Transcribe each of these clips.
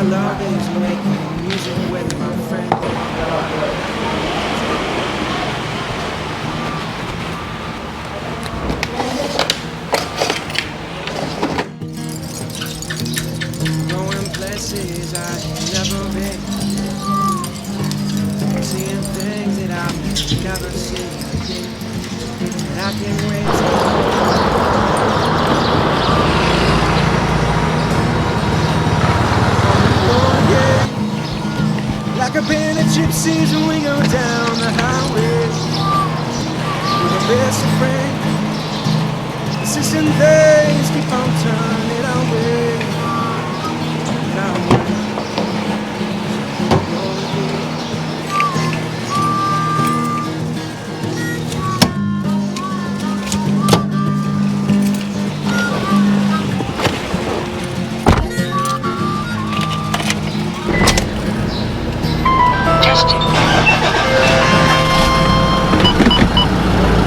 my love is making music with my friend. Going places I ain't never been, seeing things that I've never seen, and I can't wait like a band of gypsies when we go down the highway. We're the best of friends. Persistent days keep on turning our way. Our way.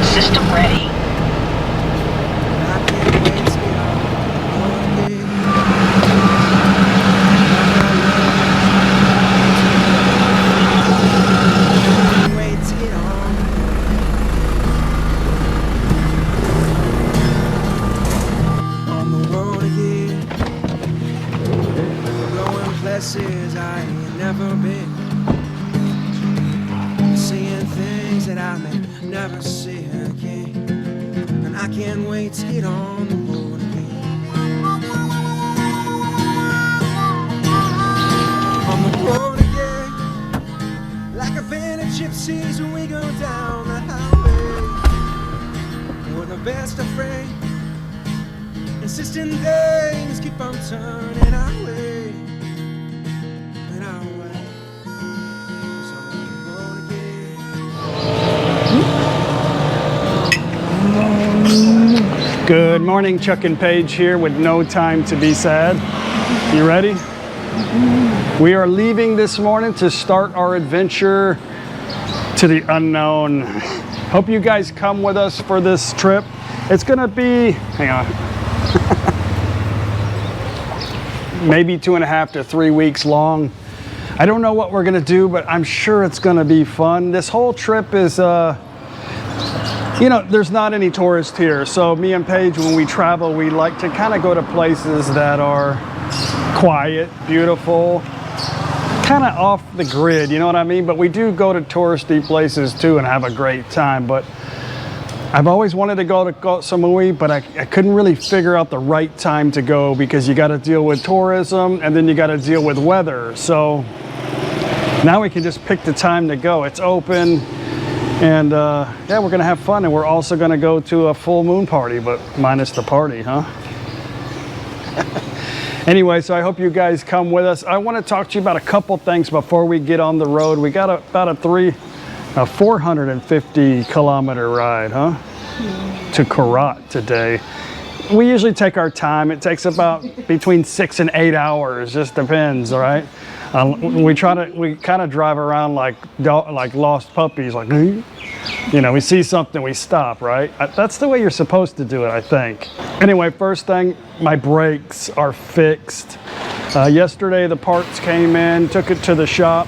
System ready. Places I ain't never been, seeing things that I may never see again, and I can't wait to get on the road again. On the road again, like a band of gypsies when we go down the highway. We're the best of friends, insistent days keep on turning our way. Good morning, Chuck and Paige here with No Time to Be Sad. You ready? We are leaving this morning to start our adventure to the unknown. Hope you guys come with us for this trip. It's gonna be, hang on, maybe 2.5 to 3 weeks long. I don't know what we're gonna do, but I'm sure it's gonna be fun. This whole trip is, you know, there's not any tourists here. So me and Paige, when we travel, we like to kind of go to places that are quiet, beautiful, kind of off the grid, you know what I mean? But we do go to touristy places too and have a great time. But I've always wanted to go to Koh Samui, but I couldn't really figure out the right time to go because you got to deal with tourism and then you got to deal with weather. So now we can just pick the time to go. It's open. And yeah, we're gonna have fun, and we're also gonna go to a full moon party, but minus the party, huh? Anyway, so I hope you guys come with us. I want to talk to you about a couple things before we get on the road. We got about a 450 kilometer ride, huh? To Korat today. We usually take our time. It takes about between 6 and 8 hours, just depends, all right? We kind of drive around like lost puppies, like, you know, we see something, we stop, right? That's the way you're supposed to do it, I think. Anyway, first thing, my brakes are fixed. Yesterday, the parts came in, took it to the shop.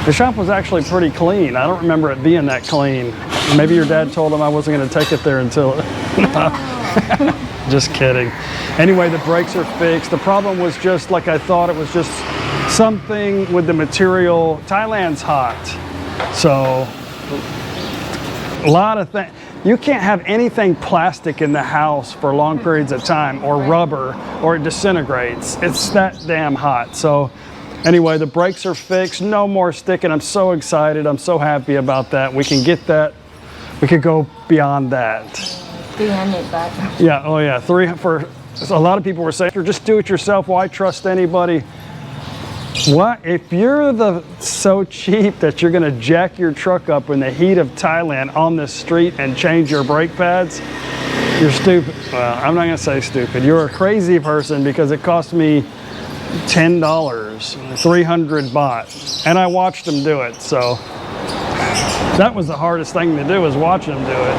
The shop was actually pretty clean. I don't remember it being that clean. Maybe your dad told him I wasn't going to take it there until... Just kidding. Anyway, the brakes are fixed. The problem was just like I thought. It was just something with the material. Thailand's hot, so a lot of things. You can't have anything plastic in the house for long periods of time, or rubber, or it disintegrates. It's that damn hot. So anyway, the brakes are fixed. No more sticking. I'm so excited. I'm so happy about that. We can get that. We could go beyond that. 300 baht. Yeah, oh yeah, for a lot of people were saying, just do it yourself, why trust anybody? What? If you're so cheap that you're gonna jack your truck up in the heat of Thailand on the street and change your brake pads, you're stupid. Well, I'm not gonna say stupid. You're a crazy person because it cost me $10, 300 baht, and I watched them do it, so that was the hardest thing to do, was watch them do it.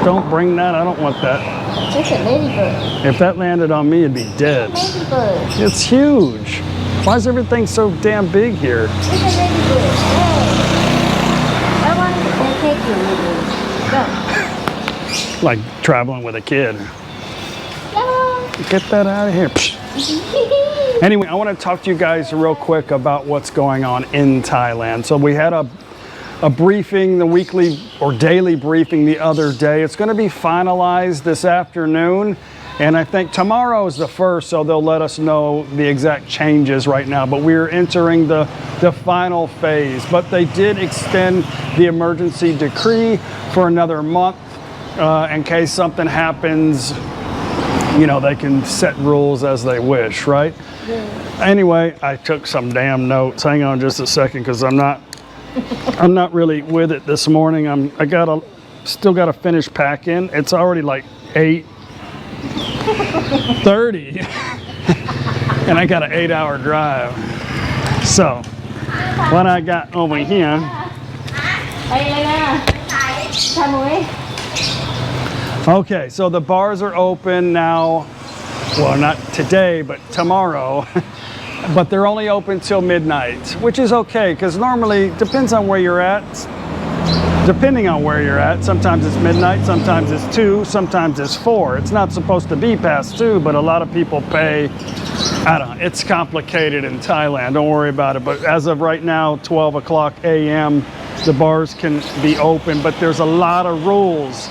Don't bring that, I don't want that. It's a ladybird. If that landed on me, it'd be dead. Ladybird. It's huge. Why is everything so damn big here? It's a ladybird. Hey. I want to take you with me. Go. Like traveling with a kid. Go. Get that out of here. Anyway, I want to talk to you guys real quick about what's going on in Thailand. So we had a briefing, the weekly or daily briefing the other day. It's going to be finalized this afternoon. And I think tomorrow is the first, so they'll let us know the exact changes right now. But we're entering the final phase. But they did extend the emergency decree for another month in case something happens. You know, they can set rules as they wish, right? Yeah. Anyway, I took some damn notes. Hang on just a second, because I'm not really with it this morning. Still gotta finish packing. It's already like 8:30 and I got an 8-hour drive. So what I got over here, okay, so the bars are open now. Well, not today, but tomorrow. But they're only open till midnight, which is okay, because normally, depends on where you're at. Depending on where you're at, sometimes it's midnight, sometimes it's 2, sometimes it's 4. It's not supposed to be past 2, but a lot of people pay. I don't know, it's complicated in Thailand, don't worry about it. But as of right now, 12 o'clock a.m., the bars can be open, but there's a lot of rules.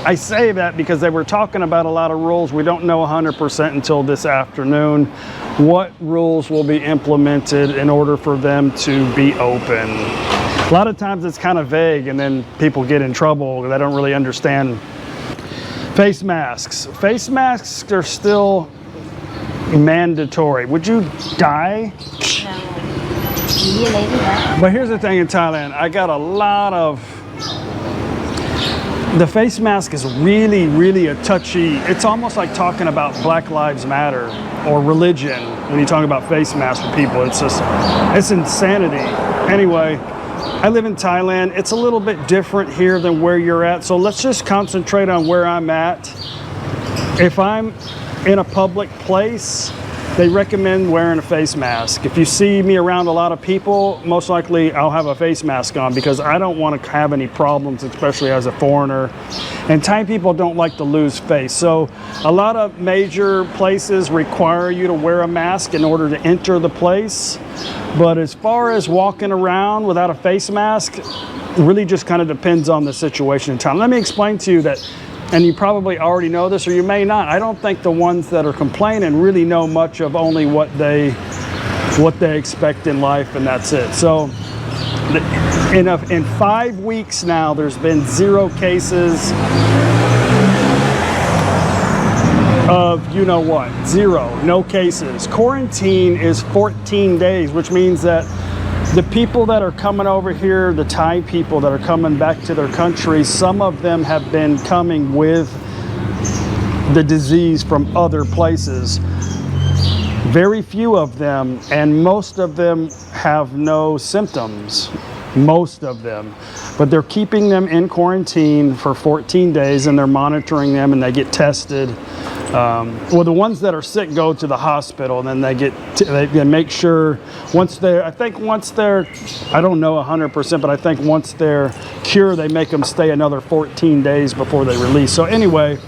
I say that because they were talking about a lot of rules. We don't know 100% until this afternoon what rules will be implemented in order for them to be open. A lot of times it's kind of vague, and then people get in trouble. They don't really understand. Face masks. Face masks are still mandatory. Would you die? No. But here's the thing in Thailand. I got a lot of... The face mask is really, really a touchy... It's almost like talking about Black Lives Matter or religion when you talk about face masks for people. It's just... It's insanity. Anyway... I live in Thailand. It's a little bit different here than where you're at. So let's just concentrate on where I'm at. If I'm in a public place, they recommend wearing a face mask. If you see me around a lot of people, most likely I'll have a face mask on because I don't want to have any problems, especially as a foreigner. And Thai people don't like to lose face. So a lot of major places require you to wear a mask in order to enter the place. But as far as walking around without a face mask, really just kind of depends on the situation in town. Let me explain to you that, and you probably already know this or you may not, I don't think the ones that are complaining really know much of only what they expect in life, and that's it. So in 5 weeks now, there's been 0 cases of you know what, 0, no cases. Quarantine is 14 days, which means that the people that are coming over here, the Thai people that are coming back to their country, some of them have been coming with the disease from other places. Very few of them, and most of them have no symptoms. Most of them. But they're keeping them in quarantine for 14 days and they're monitoring them and they get tested. Well, the ones that are sick go to the hospital and then they make sure I don't know 100%, but I think once they're cured, they make them stay another 14 days before they release. So anyway,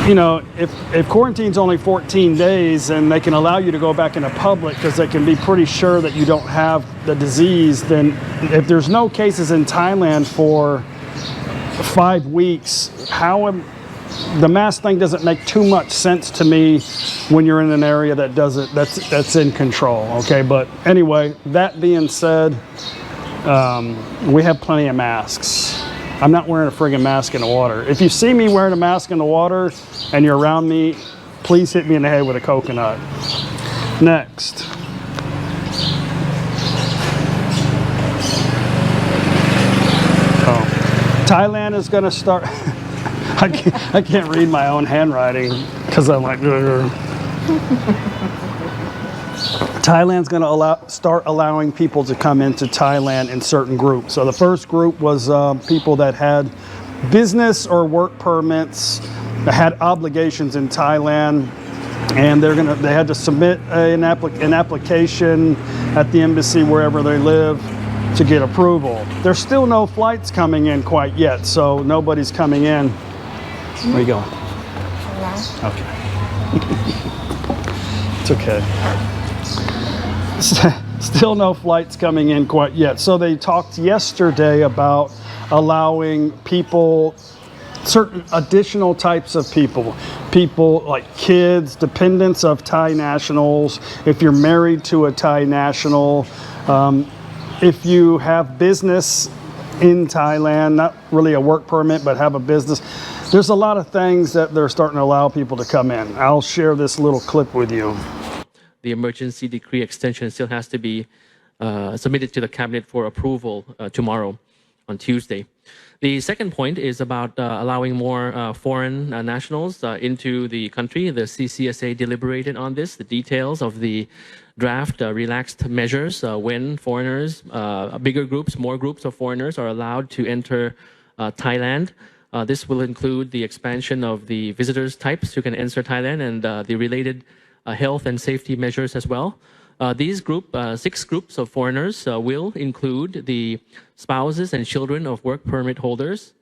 you know, if quarantine's only 14 days and they can allow you to go back into public because they can be pretty sure that you don't have the disease, then if there's no cases in Thailand for 5 weeks, the mask thing doesn't make too much sense to me when you're in an area that's in control, okay? But anyway, that being said, we have plenty of masks. I'm not wearing a friggin' mask in the water. If you see me wearing a mask in the water and you're around me, please hit me in the head with a coconut. Next. Thailand is gonna start, I can't read my own handwriting because I'm like, Thailand's going to start allowing people to come into Thailand in certain groups. So the first group was people that had business or work permits that had obligations in Thailand, and they had to submit an application at the embassy wherever they live to get approval. There's still no flights coming in quite yet, so nobody's coming in. Where you going? Okay. It's okay. Still no flights coming in quite yet. So they talked yesterday about allowing people, certain additional types of people like kids, dependents of Thai nationals, if you're married to a Thai national, if you have business in Thailand, not really a work permit, but have a business. There's a lot of things that they're starting to allow people to come in. I'll share this little clip with you. The emergency decree extension still has to be submitted to the cabinet for approval tomorrow on Tuesday. The second point is about allowing more foreign nationals into the country. The CCSA deliberated on this, the details of the draft relaxed measures when foreigners, bigger groups, more groups of foreigners are allowed to enter Thailand. This will include the expansion of the visitors types who can enter Thailand and the related health and safety measures as well. These 6 groups of foreigners will include the spouses and children of work permit holders,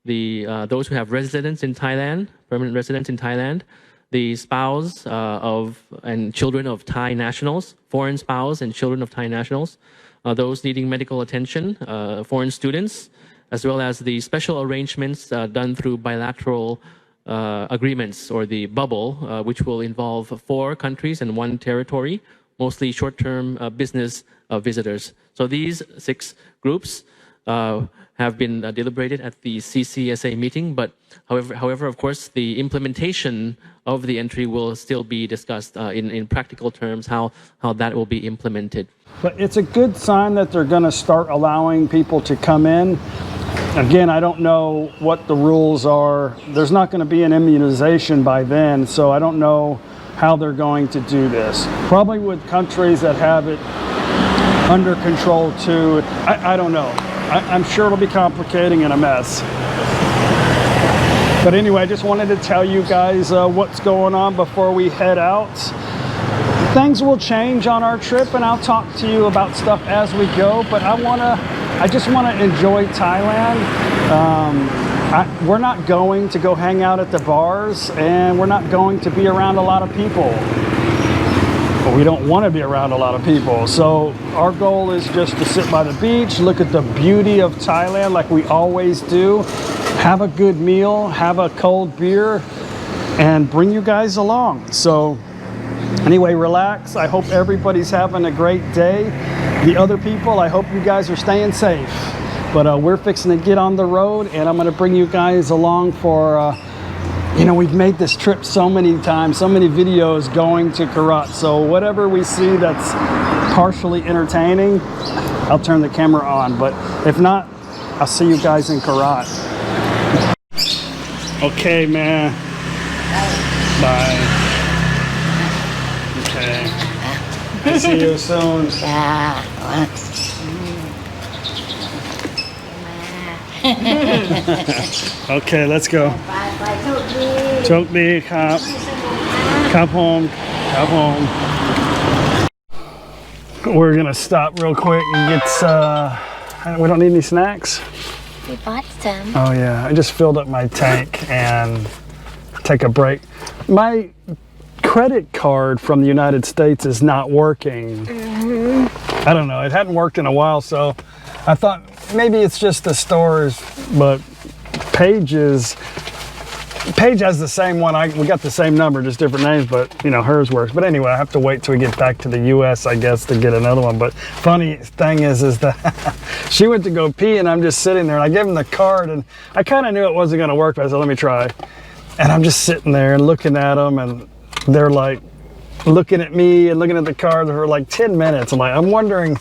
those who have residence in Thailand, permanent residence in Thailand, the spouse and children of Thai nationals, foreign spouse and children of Thai nationals, those needing medical attention, foreign students, as well as the special arrangements done through bilateral agreements or the bubble, which will involve 4 countries and 1 territory, mostly short-term business visitors. So these 6 groups have been deliberated at the CCSA meeting, but however, of course, the implementation of the entry will still be discussed in practical terms, how that will be implemented. But it's a good sign that they're going to start allowing people to come in. Again, I don't know what the rules are. There's not going to be an immunization by then, so I don't know how they're going to do this. Probably with countries that have it under control too. I don't know. I'm sure it'll be complicating and a mess. But anyway, I just wanted to tell you guys what's going on before we head out. Things will change on our trip, and I'll talk to you about stuff as we go, but I just want to enjoy Thailand. We're not going to go hang out at the bars, and we're not going to be around a lot of people. But we don't want to be around a lot of people. So our goal is just to sit by the beach, look at the beauty of Thailand like we always do, have a good meal, have a cold beer, and bring you guys along. So anyway, relax. I hope everybody's having a great day. The other people, I hope you guys are staying safe. But we're fixing to get on the road, and I'm going to bring you guys along for, we've made this trip so many times, so many videos going to Korat. So whatever we see that's partially entertaining, I'll turn the camera on. But if not, I'll see you guys in Korat. Okay, man. Bye. Okay. I'll see you soon. Okay, let's go. Choke me, cop. Cop home. Cop home. We're gonna stop real quick and get we don't need any snacks. We bought some. Oh yeah, I just filled up my tank and take a break. My credit card from the United States is not working. I don't know, it hadn't worked in a while, so I thought maybe it's just the stores, but Paige has the same one. We got the same number, just different names, but hers works. But anyway, I have to wait till we get back to the US, I guess, to get another one. But funny thing is that she went to go pee, and I'm just sitting there, and I gave him the card, and I kind of knew it wasn't going to work, but I said, let me try. And I'm just sitting there and looking at them, and they're like looking at me and looking at the card for like 10 minutes. I'm wondering,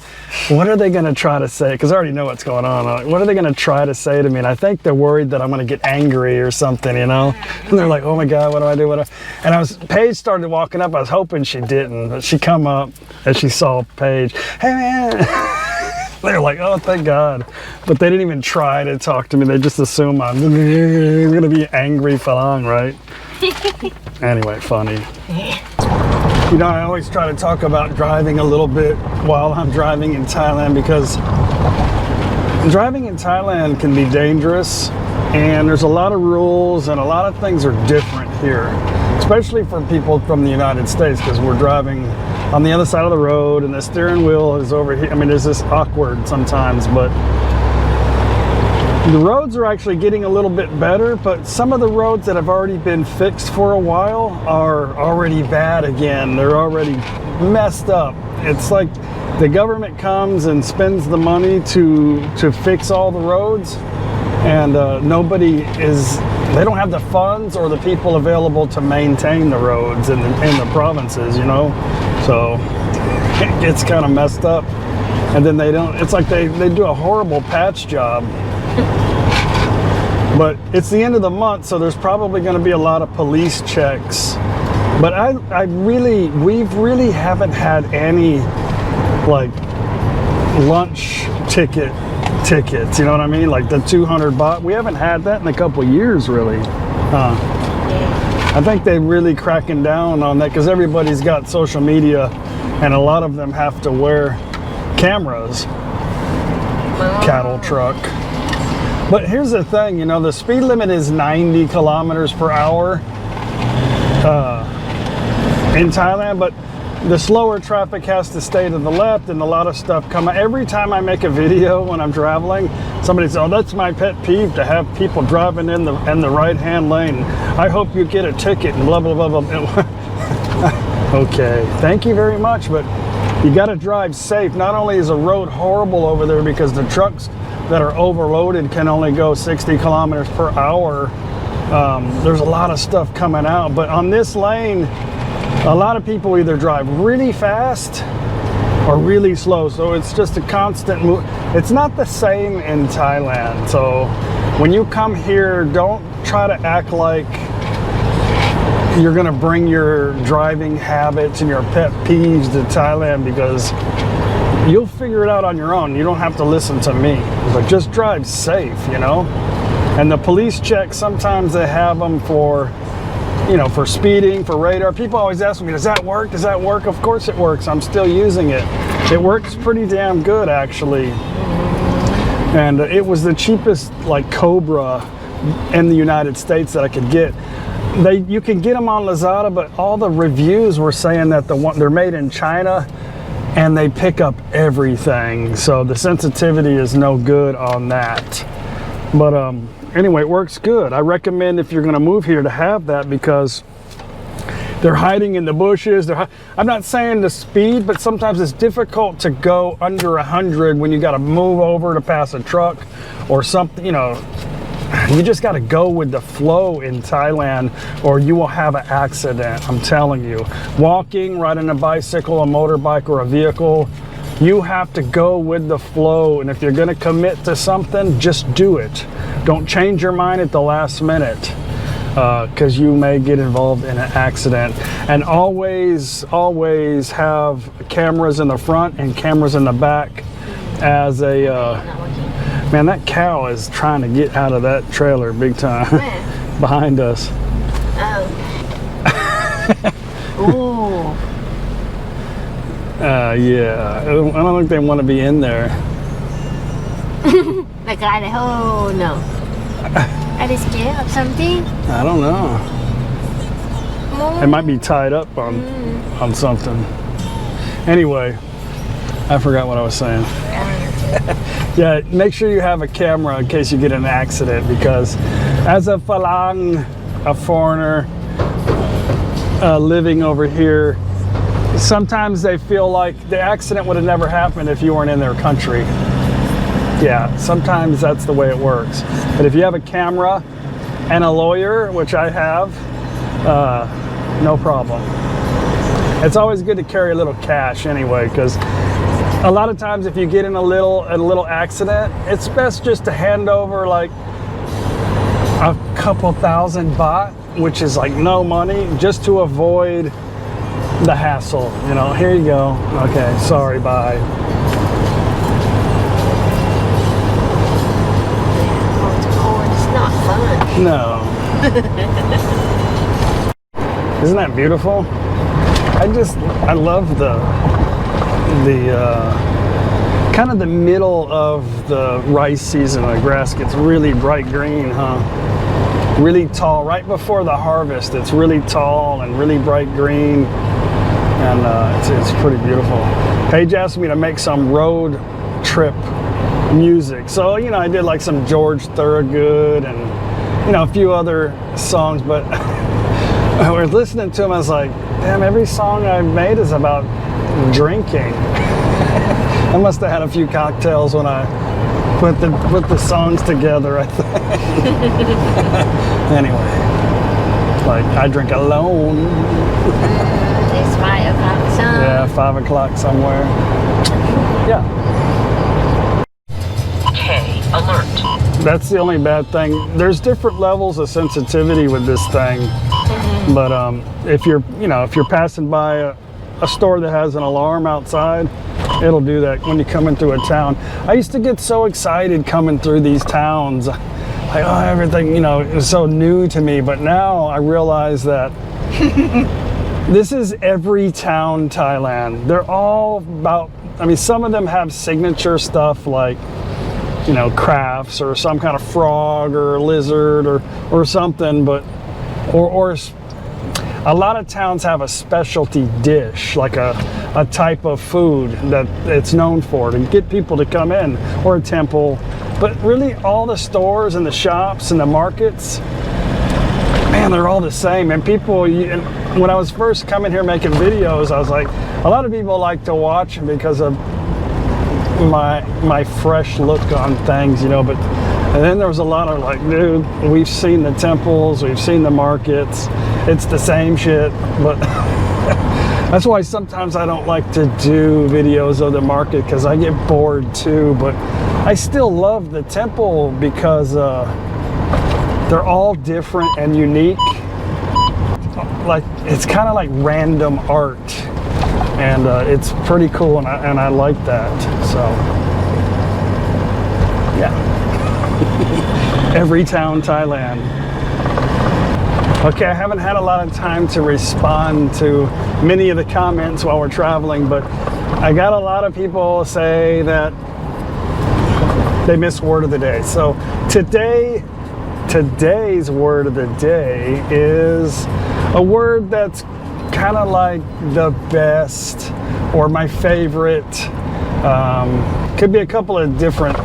what are they going to try to say? Because I already know what's going on. What are they going to try to say to me? And I think they're worried that I'm going to get angry or something, And they're like, oh my God, what do I do? And Paige started walking up. I was hoping she didn't, but she come up and she saw Paige. Hey man. They're like, oh, thank God. But they didn't even try to talk to me. They just assume I'm going to be angry falang, right? Anyway, funny. You know, I always try to talk about driving a little bit while I'm driving in Thailand, because driving in Thailand can be dangerous, and there's a lot of rules and a lot of things are different here, especially for people from the United States, because we're driving on the other side of the road and the steering wheel is over here. I mean, it's just awkward sometimes, but the roads are actually getting a little bit better, but some of the roads that have already been fixed for a while are already bad again. They're already messed up. It's like the government comes and spends the money to fix all the roads, and they don't have the funds or the people available to maintain the roads in the provinces, you know? So it gets kind of messed up. And then it's like they do a horrible patch job. But it's the end of the month, so there's probably going to be a lot of police checks. But we really haven't had any like lunch tickets, you know what I mean? Like the 200 baht. We haven't had that in a couple years, really. I think they're really cracking down on that because everybody's got social media, and a lot of them have to wear cameras. Cattle truck. But here's the thing, you know, the speed limit is 90 kilometers per hour in Thailand, but the slower traffic has to stay to the left, and a lot of stuff come out. Every time I make a video when I'm traveling, somebody says, oh, that's my pet peeve, to have people driving in the right-hand lane. I hope you get a ticket and blah, blah, blah, blah. Okay, thank you very much, but you got to drive safe. Not only is the road horrible over there because the trucks that are overloaded can only go 60 kilometers per hour. There's a lot of stuff coming out, but on this lane, a lot of people either drive really fast or really slow, so it's just a constant move. It's not the same in Thailand, so when you come here, don't try to act like you're gonna bring your driving habits and your pet peeves to Thailand, because you'll figure it out on your own. You don't have to listen to me, but just drive safe, you know? And the police checks, sometimes they have them for, you know, for speeding, for radar. People always ask me, does that work? Does that work? Of course it works. I'm still using it. It works pretty damn good, actually. And it was the cheapest, like, Cobra in the United States that I could get. You can get them on Lazada, but all the reviews were saying that they're made in China, and they pick up everything, so the sensitivity is no good on that. But anyway, it works good. I recommend, if you're going to move here, to have that, because they're hiding in the bushes. I'm not saying the speed, but sometimes it's difficult to go under 100 when you got to move over to pass a truck or something, you know. You just got to go with the flow in Thailand, or you will have an accident. I'm telling you. Walking, riding a bicycle, a motorbike, or a vehicle, you have to go with the flow. And if you're going to commit to something, just do it. Don't change your mind at the last minute, because you may get involved in an accident. And always have cameras in the front and cameras in the back as a... Man, that cow is trying to get out of that trailer big time. Behind us. Oh. Yeah, I don't think they want to be in there. The guy like, oh no. Are they scared of something? I don't know. It might be tied up on something. Anyway, I forgot what I was saying. Yeah, make sure you have a camera in case you get in an accident, because as a falang, a foreigner living over here, sometimes they feel like the accident would have never happened if you weren't in their country. Yeah, sometimes that's the way it works. But if you have a camera and a lawyer, which I have, no problem. It's always good to carry a little cash anyway, because a lot of times if you get in a little accident, it's best just to hand over like a couple thousand baht, which is like no money, just to avoid the hassle. You know, here you go. Okay, sorry, bye. fun. No. Isn't that beautiful? I love the kind of the middle of the rice season. The grass gets really bright green, huh? Really tall, right before the harvest. It's really tall and really bright green, and it's pretty beautiful. Paige asked me to make some road trip music, so you know I did like some George Thorogood and you know a few other songs, but I was listening to them. I was like, damn, every song I've made is about drinking. I must have had a few cocktails when I put the songs together, I think. Anyway, like I drink alone. It's 5 o'clock song. Yeah, 5 o'clock somewhere. Yeah. Okay, alert. That's the only bad thing. There's different levels of sensitivity with this thing, but if you're passing by a store that has an alarm outside, it'll do that when you're coming through a town. I used to get so excited coming through these towns, like, oh, everything, you know, it was so new to me, but now I realize that this is every town Thailand. They're all about, I mean, some of them have signature stuff like, you know, crafts or some kind of frog or lizard or something, but or a lot of towns have a specialty dish, like a type of food that it's known for to get people to come in, or a temple. But really all the stores and the shops and the markets, man, they're all the same. And people, when I was first coming here making videos, I was like, a lot of people like to watch because of my fresh look on things, you know, but and then there was a lot of like, dude, we've seen the temples, we've seen the markets, it's the same shit. But that's why sometimes I don't like to do videos of the market, because I get bored too. But I still love the temple because they're all different and unique. Like, it's kind of like random art, and it's pretty cool, and I like that. So yeah. Every town Thailand. Okay, I haven't had a lot of time to respond to many of the comments while we're traveling, but I got a lot of people say that they missed word of the day. So today's word of the day is a word that's kind of like the best or my favorite. Could be a couple of different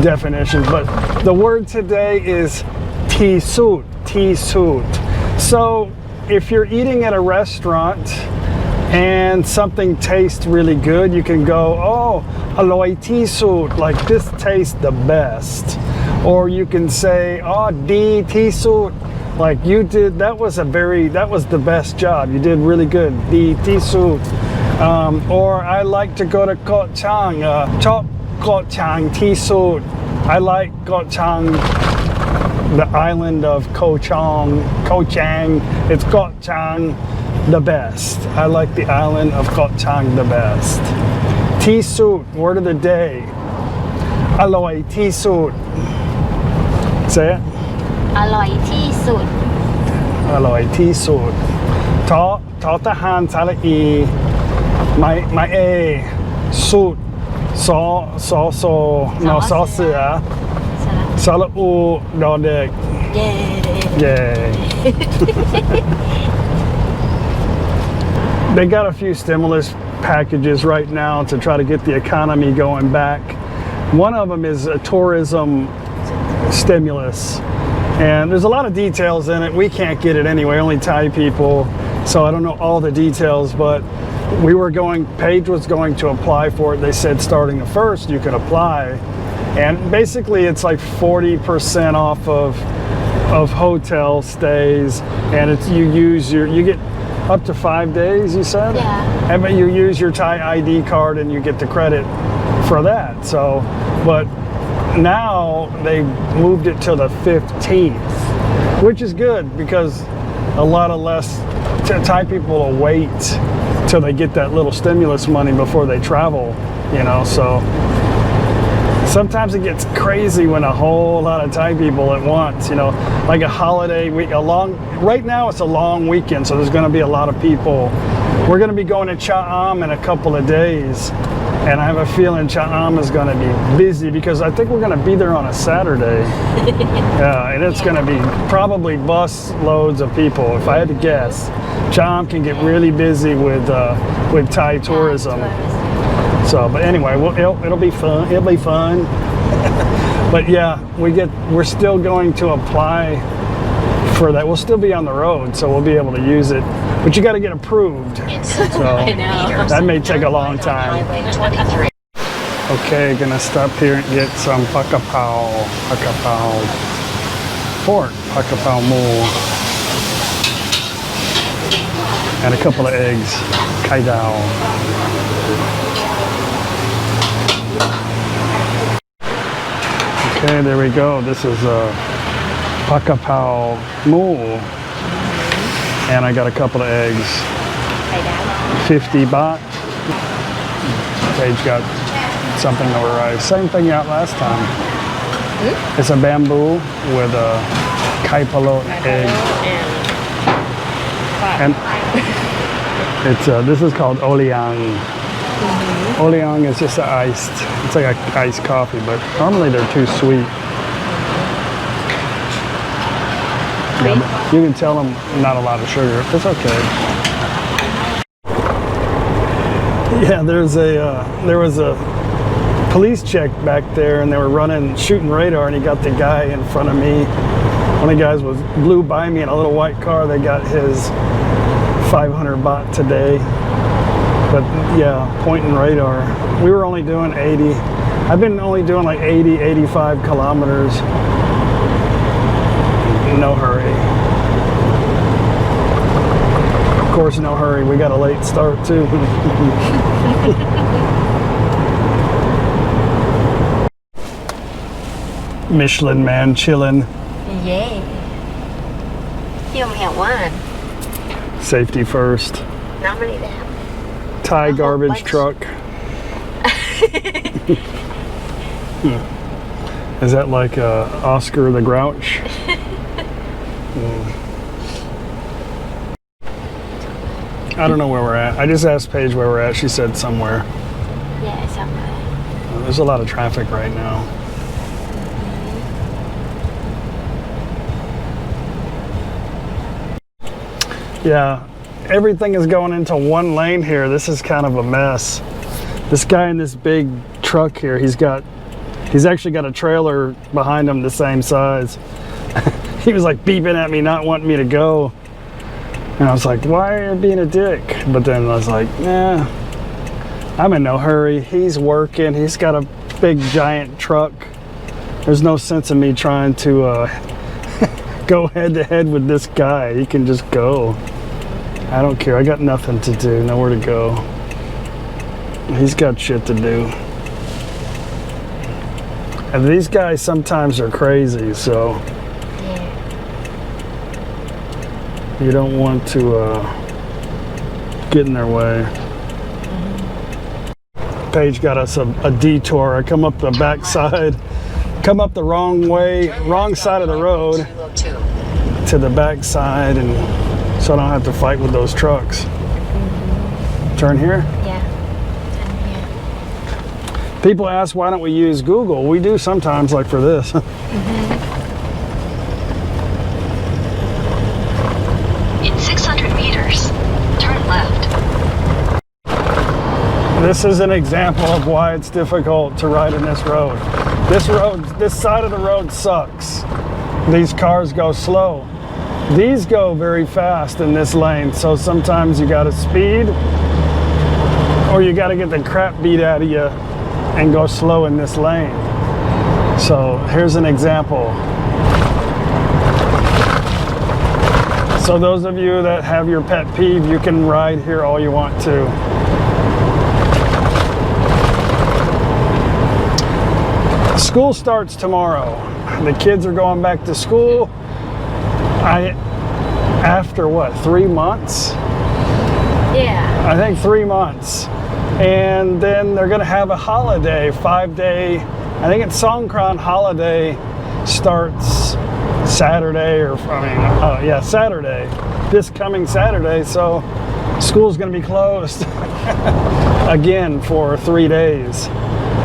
definitions, but the word today is tisut. So if you're eating at a restaurant and something tastes really good, you can go, oh, aloi tisut, like this tastes the best. Or you can say, oh, di tisut, like you did, that was the best job. You did really good, di tisut. Or I like to go to Korat Chang, chop Korat Chang tisut. I like Korat Chang, the island of Koh Chang. It's Korat Chang the best. I like the island of Korat Chang the best. Tisut, word of the day. Aloi tisut. Say it. อร่อยที่สุด อร่อยที่สุดทอทหารสระอีไม้เอสูตรซอโซนอซอเสือสระอูดอเด็ก Yay. They got a few stimulus packages right now to try to get the economy going back. One of them is a tourism stimulus, and there's a lot of details in it. We can't get it anyway, only Thai people, so I don't know all the details, but Paige was going to apply for it. They said starting the 1st you could apply, and basically it's like 40% off of hotel stays, and it's you get up to 5 days, you said? Yeah. And but you use your Thai ID card and you get the credit for that. So, but now they moved it to the 15th, which is good because a lot of less Thai people will wait till they get that little stimulus money before they travel, you know. So Sometimes it gets crazy when a whole lot of Thai people at once, you know, like a holiday week, right now it's a long weekend, so there's going to be a lot of people. We're going to be going to Cha'am in a couple of days, and I have a feeling Cha'am is going to be busy because I think we're going to be there on a Saturday. Yeah, and it's going to be probably bus loads of people. If I had to guess, Cha'am can get really busy with Thai tourism. So, but anyway, it'll be fun. It'll be fun. But yeah, we're still going to apply for that. We'll still be on the road, so we'll be able to use it. But you got to get approved. So that may take a long time. Highway 23. Okay, gonna stop here and get some pakapao, pork, pakapao mo, and a couple of eggs, kai dao. Okay, there we go. This is pakapao mo, and I got a couple of eggs. 50 baht. Paige got something over rice. Same thing out last time. It's a bamboo with a kai palo egg. And it's this is called oliang. Oliang is just iced. It's like an iced coffee, but normally they're too sweet. Yeah, but you can tell them not a lot of sugar. It's okay. Yeah, there was a police check back there, and they were shooting radar, and he got the guy in front of me. One of the guys blew by me in a little white car. They got his 500 baht today. But yeah, pointing radar. We were only doing 80. I've been only doing like 80, 85 kilometers. No hurry. Of course, no hurry. We got a late start too. Michelin man chilling. Yay. You only have one. Safety first. How many do they have? Thai garbage truck. Is that like Oscar the Grouch? I don't know where we're at. I just asked Paige where we're at. She said somewhere. Yeah, somewhere. There's a lot of traffic right now. Yeah, everything is going into one lane here. This is kind of a mess. This guy in this big truck here, he's actually got a trailer behind him the same size. He was like beeping at me, not wanting me to go. And I was like, why are you being a dick? But then I was like, nah, I'm in no hurry. He's working. He's got a big giant truck. There's no sense in me trying to go head to head with this guy. He can just go. I don't care. I got nothing to do, nowhere to go. He's got shit to do. And these guys sometimes are crazy, so you don't want to get in their way. Paige got us a detour. I come up the back side, come up the wrong way, wrong side of the road to the back side, and so I don't have to fight with those trucks. Turn here? Yeah. Turn here. People ask, why don't we use Google? We do sometimes, like for this. In 600 meters, turn left. This is an example of why it's difficult to ride in this road. This side of the road sucks. These cars go slow. These go very fast in this lane, so sometimes you gotta speed or you gotta get the crap beat out of you and go slow in this lane. So here's an example. So those of you that have your pet peeve, you can ride here all you want to. School starts tomorrow. The kids are going back to school. After what, 3 months? Yeah. I think 3 months. And then they're gonna have a holiday, 5-day I think it's Songkran holiday starts Saturday, or yeah, Saturday, this coming Saturday. So school's going to be closed again for 3 days.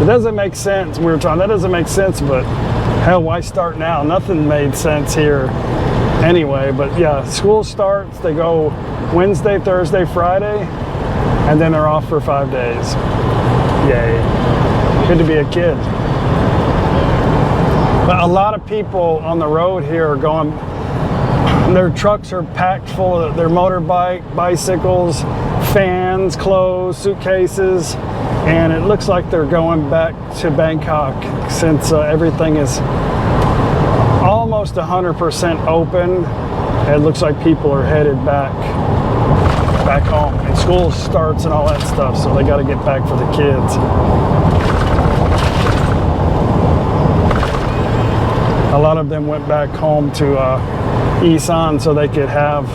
It doesn't make sense. We were talking, that doesn't make sense, but hell, why start now? Nothing made sense here anyway. But yeah, school starts, they go Wednesday, Thursday, Friday, and then they're off for 5 days. Yay. Good to be a kid. But a lot of people on the road here are going, their trucks are packed full of their motorbike, bicycles, fans, clothes, suitcases, and it looks like they're going back to Bangkok since everything is almost 100% open. It looks like people are headed back home, and school starts and all that stuff, so they got to get back for the kids. A lot of them went back home to Isaan so they could have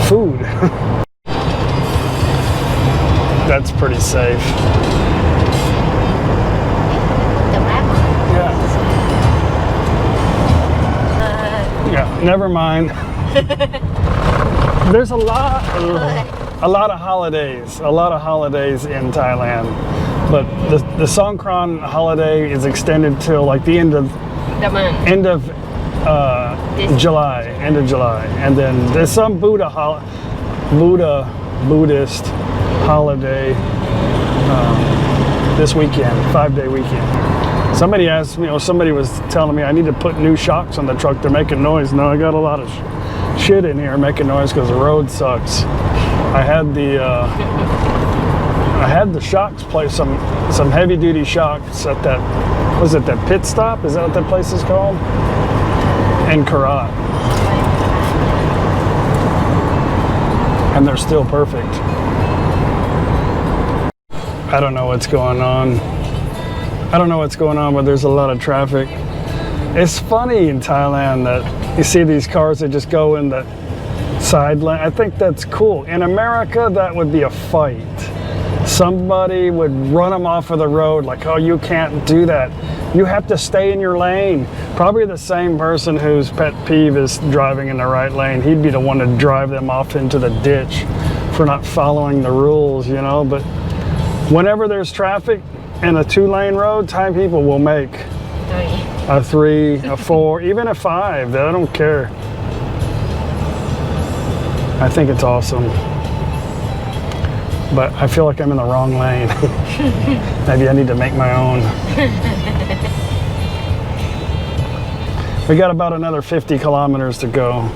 food. That's pretty safe. Yeah. Yeah, never mind. There's a lot of holidays in Thailand, but the Songkran holiday is extended till like the end of July, and then there's some Buddhist holiday this weekend, 5-day weekend. Somebody asked me, or somebody was telling me I need to put new shocks on the truck. They're making noise. No, I got a lot of shit in here making noise because the road sucks. I had the shocks play some heavy duty shocks at that, was it that pit stop? Is that what that place is called? In Korat. And they're still perfect. I don't know what's going on. But there's a lot of traffic. It's funny in Thailand that you see these cars that just go in the side lane. I think that's cool. In America, that would be a fight. Somebody would run them off of the road like, oh, you can't do that. You have to stay in your lane. Probably the same person whose pet peeve is driving in the right lane. He'd be the one to drive them off into the ditch for not following the rules, you know. But whenever there's traffic in a 2-lane road, Thai people will make a 3, a 4, even a 5. I don't care. I think it's awesome. But I feel like I'm in the wrong lane. Maybe I need to make my own. We got about another 50 kilometers to go.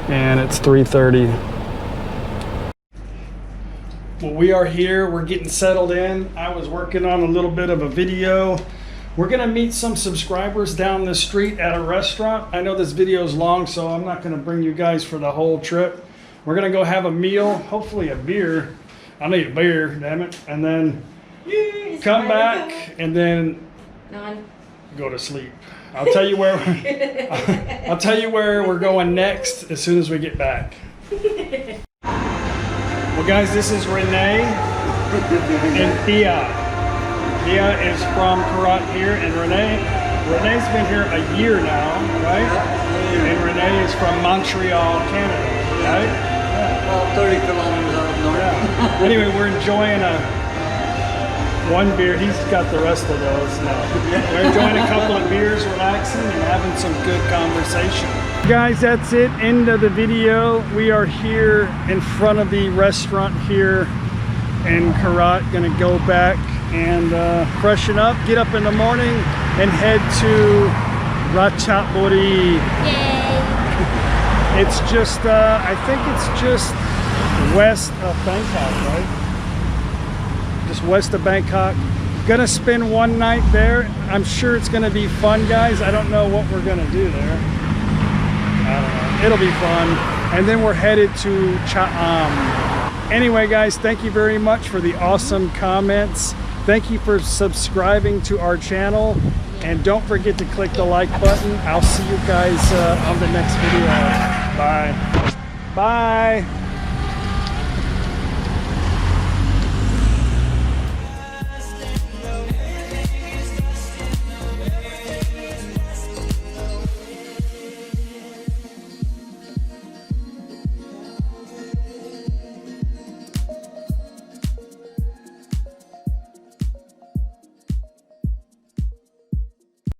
And it's 3:30. Well, we are here. We're getting settled in. I was working on a little bit of a video. We're gonna meet some subscribers down the street at a restaurant. I know this video is long, so I'm not gonna bring you guys for the whole trip. We're gonna go have a meal, hopefully a beer. I need a beer, damn it. And then come back and then go to sleep. I'll tell you where we're going next as soon as we get back. Well guys, this is Renee and Thea. Thea is from Korat here, and Renee's been here a year now, right? And Renee is from Montreal, Canada, right? Well, 30 kilometers out of north. Yeah. Anyway, we're enjoying one beer. He's got the rest of those now. We're enjoying a couple of beers, relaxing, and having some good conversation. Guys, that's it. End of the video. We are here in front of the restaurant here in Korat. Gonna go back and freshen up, get up in the morning, and head to Ratchaburi. Yay! It's just, I think it's just west of Bangkok, right? Just west of Bangkok. Gonna spend one night there. I'm sure it's gonna be fun, guys. I don't know what we're gonna do there. I don't know. It'll be fun. And then we're headed to Cha'am. Anyway, guys, thank you very much for the awesome comments. Thank you for subscribing to our channel. And don't forget to click the like button. I'll see you guys on the next video. Bye. Bye.